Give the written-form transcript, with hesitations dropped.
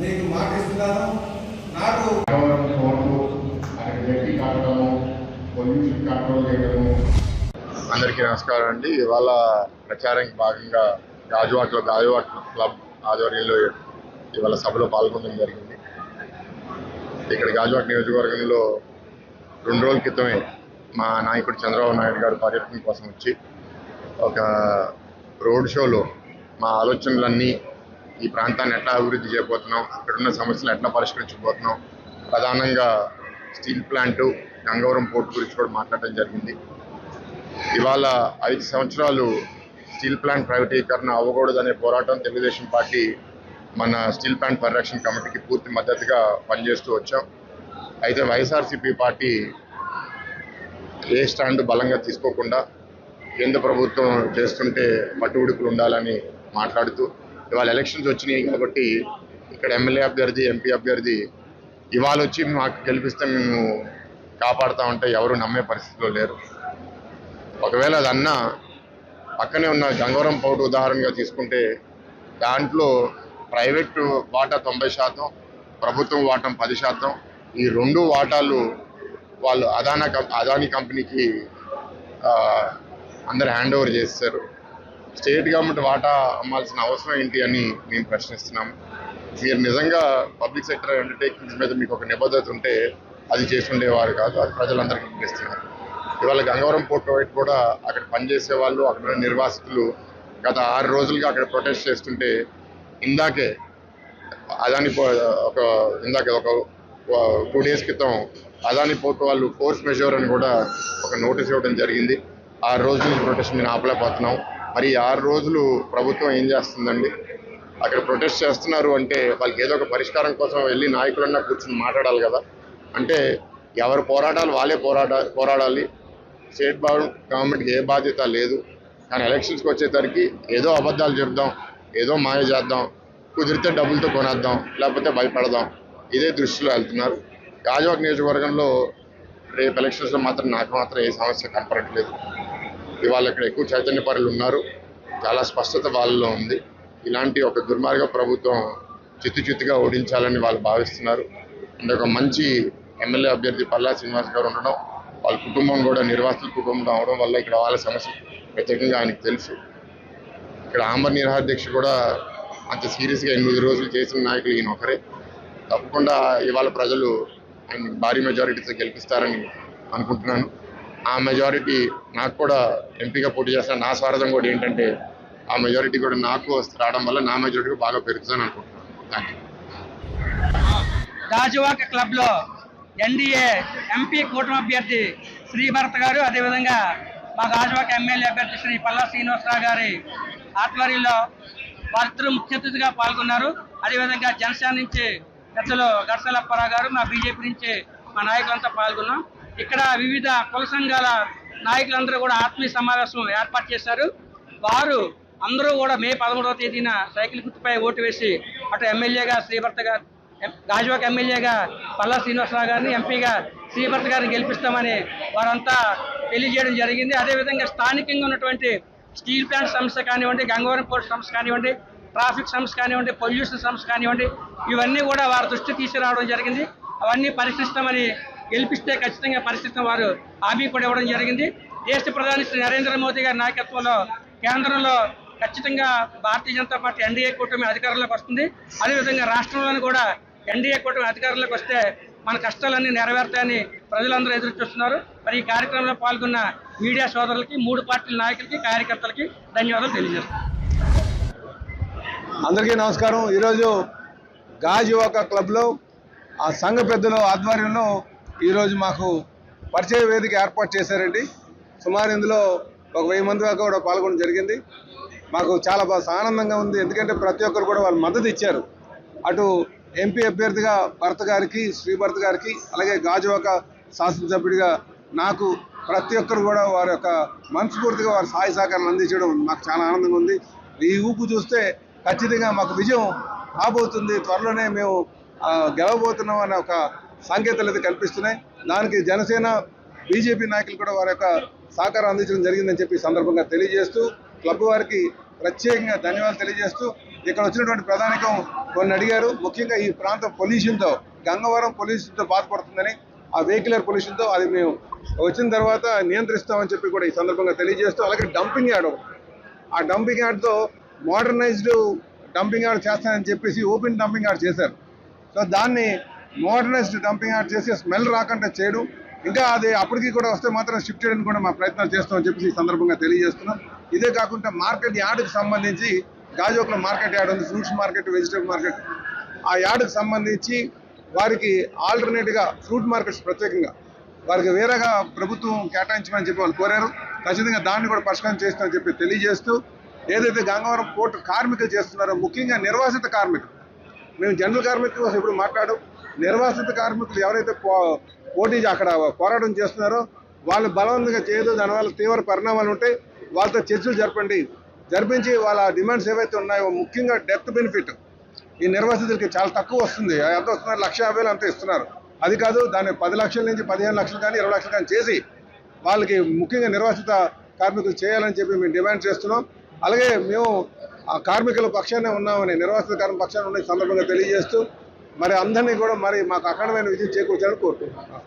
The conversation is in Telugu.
మీకు మాటిస్తున్నాను. నాకు పొల్యూషన్ కంట్రోల్ చేయడము. అందరికీ నమస్కారం అండి. ఇవాళ ప్రచారానికి భాగంగా గాజువాక్ క్లబ్ ఆధ్వర్యంలో ఇవాళ సభలో పాల్గొనడం జరిగింది. ఇక్కడ గాజువాక్ నియోజకవర్గంలో 2 రోజుల క్రితమే మా నాయకుడు చంద్రబాబు నాయుడు గారు పర్యటన కోసం వచ్చి ఒక రోడ్ షోలో మా ఆలోచనలన్నీ, ఈ ప్రాంతాన్ని ఎట్లా అభివృద్ధి చేయబోతున్నాం, ఇక్కడున్న సమస్యలు ఎట్లా పరిష్కరించబోతున్నాం, ప్రధానంగా స్టీల్ ప్లాంటు, గంగవరం పోర్టు గురించి కూడా మాట్లాడడం జరిగింది. ఇవాళ 5 సంవత్సరాలు స్టీల్ ప్లాంట్ ప్రైవేటీకరణ అవ్వకూడదనే పోరాటం తెలుగుదేశం పార్టీ మన స్టీల్ ప్లాంట్ పరిరక్షణ కమిటీకి పూర్తి మద్దతుగా పనిచేస్తూ వచ్చాం. అయితే వైఎస్ఆర్సీపీ పార్టీ ఏ స్టాండ్ బలంగా తీసుకోకుండా కేంద్ర ప్రభుత్వం చేస్తుంటే పట్టుబడుకులు ఉండాలని మాట్లాడుతూ ఇవాళ ఎలక్షన్స్ వచ్చినాయి కాబట్టి ఇక్కడ ఎమ్మెల్యే అభ్యర్థి, ఎంపీ అభ్యర్థి ఇవాళ వచ్చి మాకు గెలిపిస్తే మేము కాపాడుతామంటే ఎవరు నమ్మే పరిస్థితిలో లేరు. ఒకవేళ అది అన్నా పక్కనే ఉన్న గంగవరం పోర్టు ఉదాహరణగా తీసుకుంటే దాంట్లో ప్రైవేటు వాటా 90%, ప్రభుత్వం వాటా 10%. ఈ 2 వాటాలు వాళ్ళు అదానీ కంపెనీకి అందరు హ్యాండ్ ఓవర్ చేస్తారు. స్టేట్ గవర్నమెంట్ వాటా అమ్మాల్సిన అవసరం ఏంటి అని మేము ప్రశ్నిస్తున్నాము. మీరు నిజంగా పబ్లిక్ సెక్టర్ అండర్టేకింగ్స్ మీద మీకు ఒక నిబద్ధత ఉంటే అది చేసుండేవారు కాదు. అది ప్రజలందరికీ ఇస్తున్నారు. ఇవాళ గంగవరం పోర్ట్ వైపు కూడా అక్కడ పనిచేసే వాళ్ళు, అక్కడ నిర్వాసితులు గత 6 రోజులుగా అక్కడ ప్రొటెస్ట్ చేస్తుంటే ఇందాకే అదాని ఒక 2 డేస్ క్రితం అదాని పోర్ట్ వాళ్ళు ఫోర్స్ మెజూర్ అని కూడా ఒక నోటీస్ ఇవ్వడం జరిగింది. 6 రోజులు ప్రొటెస్ట్ మేము ఆపలేకపోతున్నాం. మరి 6 రోజులు ప్రభుత్వం ఏం చేస్తుందండి? అక్కడ ప్రొటెస్ట్ చేస్తున్నారు అంటే వాళ్ళకి ఏదో ఒక పరిష్కారం కోసం వెళ్ళి నాయకులన్నా కూర్చొని మాట్లాడాలి కదా. అంటే ఎవరు పోరాటాలు వాళ్ళే పోరాడాలి. స్టేట్ గవర్నమెంట్కి ఏ బాధ్యత లేదు. కానీ ఎలక్షన్స్కి వచ్చేసరికి ఏదో అబద్ధాలు చెప్దాం, ఏదో మాయ చేద్దాం, కుదిరితే డబ్బులతో కొనేద్దాం, లేకపోతే భయపడదాం, ఇదే దృష్టిలో వెళ్తున్నారు. గాజువాక్ నియోజకవర్గంలో రేపు ఎలక్షన్స్లో నాకు మాత్రం ఏ సమస్య కనపడట్లేదు. ఇవాళ ఇక్కడ ఎక్కువ చైతన్యపరులు ఉన్నారు. చాలా స్పష్టత వాళ్ళలో ఉంది. ఇలాంటి ఒక దుర్మార్గ ప్రభుత్వం చిత్తుగా ఓడించాలని వాళ్ళు భావిస్తున్నారు. అంటే ఒక మంచి ఎమ్మెల్యే అభ్యర్థి పల్లా శ్రీనివాస్ గారు ఉండడం, వాళ్ళ కుటుంబం కూడా నిర్వాసితుల కుటుంబం అవడం వల్ల ఇక్కడ వాళ్ళ సమస్య ప్రత్యేకంగా ఆయనకు తెలుసు. ఇక్కడ ఆమరణ నిరాహార దీక్ష కూడా అంత సీరియస్గా 8 రోజులు చేసిన నాయకులు ఈయన ఒకరే. తప్పకుండా ఇవాళ ప్రజలు ఆయన భారీ మెజారిటీతో గెలిపిస్తారని అనుకుంటున్నాను. ఆ మెజారిటీ నాకు కూడా ఎంపీగా పోటీ చేస్తాను. నా స్వార్థం కూడా ఏంటంటే ఆ మెజారిటీ కూడా నాకు రావడం వల్ల నా మెజారిటీ బాగా పెరుగుతుందని అనుకుంటున్నాను. Thank you. గాజువాక్ క్లబ్లో ఎన్డీఏ ఎంపీ కూటమి అభ్యర్థి శ్రీభరత్ గారు, అదేవిధంగా మా గాజువాక్ ఎమ్మెల్యే అభ్యర్థి శ్రీ పల్లా శ్రీనివాసరావు గారి ఆధ్వర్యంలో వారిద్దరూ ముఖ్య అతిథిగా పాల్గొన్నారు. అదేవిధంగా జనసేన నుంచి పెద్దలు గడ్సల అప్పారావు గారు, మా బీజేపీ నుంచి మా నాయకులంతా పాల్గొన్నాం. ఇక్కడ వివిధ కుల సంఘాల నాయకులందరూ కూడా ఆత్మీయ సమావేశం ఏర్పాటు చేశారు. వారు అందరూ కూడా మే 13వ తేదీన సైకిల్ గుర్తుపై ఓటు వేసి అటు ఎమ్మెల్యేగా శ్రీభరత్ గారు, గాజువాక్ ఎమ్మెల్యేగా పల్లా శ్రీనివాసరావు గారిని, ఎంపీగా శ్రీభరత్ గారిని గెలిపిస్తామని వారంతా తెలియజేయడం జరిగింది. అదేవిధంగా స్థానికంగా ఉన్నటువంటి స్టీల్ ప్లాంట్ సమస్య కానివ్వండి, గంగవరం పోర్ట్ సమస్య కానివ్వండి, ట్రాఫిక్ సమస్య కానివ్వండి, పొల్యూషన్ సమస్య కానివ్వండి, ఇవన్నీ కూడా వారి దృష్టి తీసుకురావడం జరిగింది. అవన్నీ పరిశీలిస్తామని, గెలిపిస్తే ఖచ్చితంగా పరిశీలిస్తాం వారు హామీ కూడా ఇవ్వడం జరిగింది. దేశ ప్రధాని శ్రీ నరేంద్ర మోదీ గారి నాయకత్వంలో కేంద్రంలో ఖచ్చితంగా భారతీయ జనతా పార్టీ ఎన్డీఏ కూటమి అధికారంలోకి వస్తుంది. అదేవిధంగా రాష్ట్రంలోని కూడా ఎన్డీఏ కూటమి అధికారంలోకి వస్తే మన కష్టాలన్నీ నెరవేరుతాయని ప్రజలందరూ ఎదురు చూస్తున్నారు. మరి ఈ కార్యక్రమంలో పాల్గొన్న మీడియా సోదరులకి, 3 పార్టీల నాయకులకి, కార్యకర్తలకి ధన్యవాదాలు తెలియజేస్తున్నాను. అందరికీ నమస్కారం. ఈరోజు గాజువాక క్లబ్లో ఆ సంఘ పెద్దల ఆధ్వర్యంలో ఈరోజు మాకు పరిచయ వేదిక ఏర్పాటు చేశారండి. సుమారు ఇందులో ఒక 1000 మంది దాకా కూడా పాల్గొనడం జరిగింది. మాకు చాలా ఆనందంగా ఉంది. ఎందుకంటే ప్రతి ఒక్కరు కూడా వాళ్ళు మద్దతు ఇచ్చారు. అటు ఎంపీ అభ్యర్థిగా భరత్ గారికి, శ్రీభరత్ గారికి, అలాగే గాజువాక శాసనసభ్యుడిగా నాకు ప్రతి ఒక్కరు కూడా వారి యొక్క మనస్ఫూర్తిగా వారి సహాయ సహకారాలు అందించడం మాకు చాలా ఆనందంగా ఉంది. ఈ ఊపు చూస్తే ఖచ్చితంగా మాకు విజయం రాబోతుంది, త్వరలోనే మేము గెలవబోతున్నాం అనే ఒక సంకేతాలు అయితే కల్పిస్తున్నాయి. దానికి జనసేన, బీజేపీ నాయకులు కూడా వారి యొక్క సహకారం అందించడం జరిగిందని చెప్పి సందర్భంగా తెలియజేస్తూ క్లబ్ వారికి ప్రత్యేకంగా ధన్యవాదాలు తెలియజేస్తూ ఇక్కడ వచ్చినటువంటి ప్రధానికం కొన్ని అడిగారు. ముఖ్యంగా ఈ ప్రాంతం పొల్యూషన్తో, గంగవరం పొల్యూషన్తో బాధపడుతుందని, ఆ వెహికులర్ పొల్యూషన్తో, అది మేము వచ్చిన తర్వాత నియంత్రిస్తామని చెప్పి కూడా ఈ సందర్భంగా తెలియజేస్తూ, అలాగే డంపింగ్ యార్డ్, ఆ డంపింగ్ యార్డ్తో మోడర్నైజ్డ్ డంపింగ్ యార్డ్ చేస్తానని చెప్పేసి ఓపెన్ డంపింగ్ యార్డ్ చేశారు. సో దాన్ని మోడర్నైజ్డ్ డంపింగ్ యార్డ్ చేసి స్మెల్ రాకుండా చేయడం, ఇంకా అది అప్పటికి కూడా వస్తే మాత్రం షిఫ్ట్ చేయడానికి కూడా మా ప్రయత్నాలు చేస్తామని చెప్పేసి ఈ సందర్భంగా తెలియజేస్తున్నాం. ఇదే కాకుండా మార్కెట్ యార్డ్కి సంబంధించి గాజువాకలో మార్కెట్ యార్డ్ ఉంది, ఫ్రూట్స్ మార్కెట్, వెజిటబుల్ మార్కెట్. ఆ యార్డ్కి సంబంధించి వారికి ఆల్టర్నేట్గా ఫ్రూట్ మార్కెట్స్ ప్రత్యేకంగా వారికి వేరేగా ప్రభుత్వం కేటాయించమని చెప్పి వాళ్ళు కోరారు. ఖచ్చితంగా దాన్ని కూడా పరిష్కారం చేస్తామని చెప్పి తెలియజేస్తూ, ఏదైతే గంగవరం పోర్టు కార్మికులు చేస్తున్నారో, ముఖ్యంగా నిర్వాసిత కార్మికులు, మేము జనరల్ కార్మికుల కోసం ఇప్పుడు మాట్లాడడం, నిర్వాసిత కార్మికులు ఎవరైతే పోటీ అక్కడ పోరాటం చేస్తున్నారో వాళ్ళు బలవంతంగా చేయదు, దానివల్ల తీవ్ర పరిణామాలు ఉంటాయి. వాళ్ళతో చర్చలు జరిపించి వాళ్ళ డిమాండ్స్ ఏవైతే ఉన్నాయో, ముఖ్యంగా డెత్ బెనిఫిట్ ఈ నిర్వాసితులకి చాలా తక్కువ వస్తుంది. ఎంత వస్తున్నారు? 1,50,000 అంతా ఇస్తున్నారు. అది కాదు, దాన్ని 10 లక్షల నుంచి 15 లక్షలు కానీ 20 లక్షలు కానీ చేసి వాళ్ళకి ముఖ్యంగా నిర్వాసిత కార్మికులు చేయాలని చెప్పి మేము డిమాండ్ చేస్తున్నాం. అలాగే మేము ఆ కార్మికుల పక్షానే ఉన్నామని, నిర్వాసిత కార్మికుల పక్షాన్ని ఉన్న సందర్భంగా తెలియజేస్తూ, మరి అందరినీ కూడా మరి మాకు అఖండమైన విజయం చేకూర్చాలని కోరుకుంటున్నాం.